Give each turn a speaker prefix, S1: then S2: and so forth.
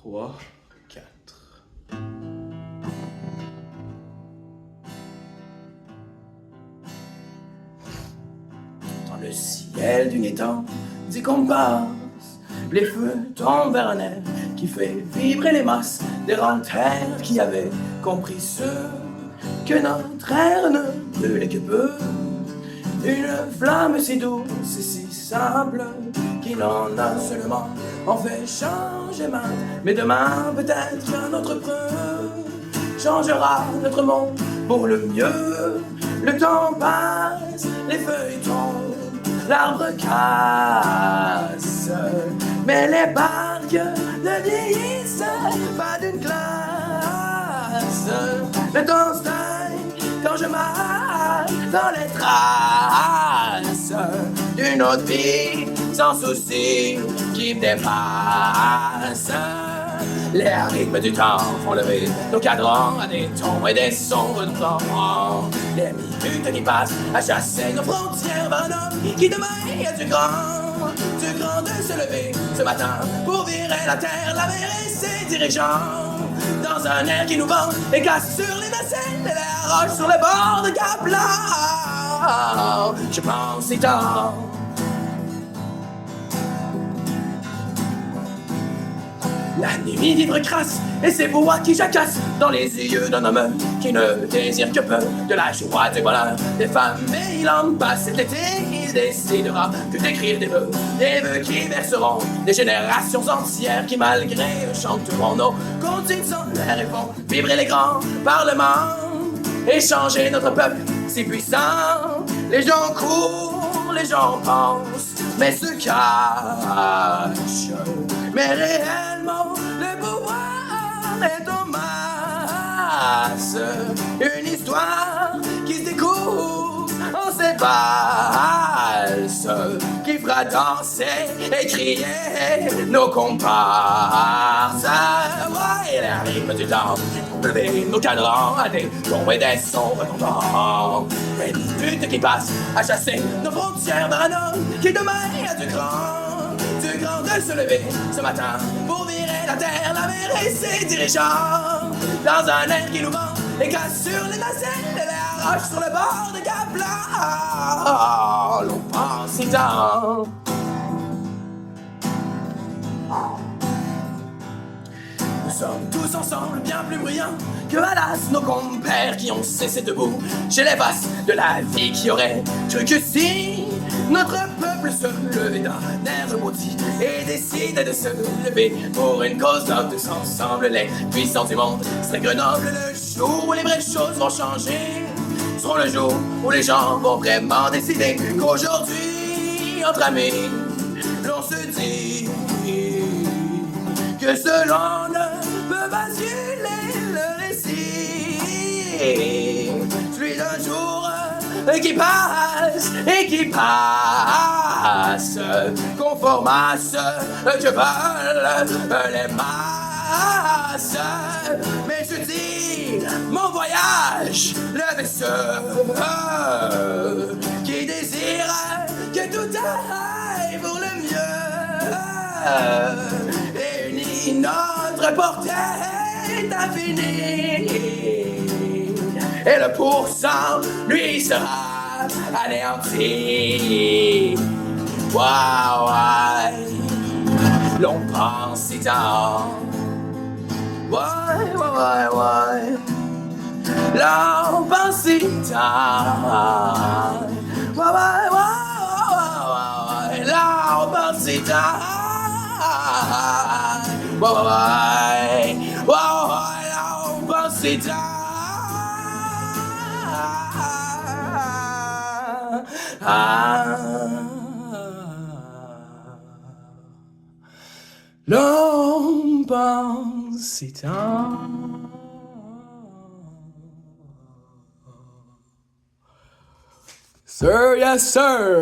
S1: 3, 4.
S2: Dans le ciel du étang, dit qu'on passe, les feux tombent vers un air qui fait vibrer les masses des terres qui avaient compris ce que notre ère ne brûlait que peu. Une flamme si douce et si simple qu'il en a seulement en fait changer main. Mais demain peut-être qu'un autre preuve changera notre monde pour le mieux. Le temps passe, les feuilles tombent, l'arbre casse, mais les barques ne vieillissent pas d'une glace. Le temps stagne quand je marche dans les traces d'une autre vie sans souci qui me dépasse. Les rythmes du temps font lever nos cadrans à des tons et des sons renouvelants. Les minutes qui passent à chasser nos frontières vers un homme qui demain est du grand de se lever ce matin pour virer la terre, la mer et ses dirigeants. Dans un air qui nous vend et casse sur les nacelles et les roches sur les bords de Cap-Blanc. Je pense si tant. La nuit vivre crasse et c'est voix qui jacassent dans les yeux d'un homme qui ne désire que peu de la joie du bonheur des femmes. Mais il en passe cet été, il décidera que d'écrire des vœux qui verseront des générations entières qui malgré eux chanteront nos comptines sans l'air et font vibrer les grands parlements et changer notre peuple si puissant. Les gens courent, les gens pensent, mais se cachent. Mais réellement, le pouvoir est en masse. Une histoire qui se découvre en cette valse qui fera danser et crier nos comparses. Ouais, les rythmes du temps font lever nos cadrans à des tons et des sons redondants. Les minutes qui passent à chasser nos frontières vers un homme qui demain a du grand de se lever ce matin pour virer la terre, la mer et ses dirigeants. Dans un air qui nous vend et casse sur les nacelles et les roches sur le bord de Cap-Blanc. L'on pense si tant. Nous sommes tous ensemble bien plus bruyants que Alas, nos compères qui ont cessé debout chez les vastes de la vie qui aurait cru que si notre peuple se levait d'un air maudit et décidait de se lever pour une cause noble, tous ensemble les puissants du monde seraient Grenoble. Le jour où les vraies choses vont changer sera le jour où les gens vont vraiment décider qu'aujourd'hui, entre amis, l'on se dit que selon ne peut basuler le récit, celui d'un jour qui passe et qui passe, conforme à ce que veulent les masses. Mais je dis, mon voyage, le vaisseau qui désire que tout aille pour le mieux, réunit notre portée infinie. Et le pourcent, lui, sera anéanti. Waouh, l'on pense si tant. Ouais, l'on pense si tant. Ouais, l'on pense si tant. Ouais, l'on pense si tant. L'on pense si tant. Sir, yes, sir.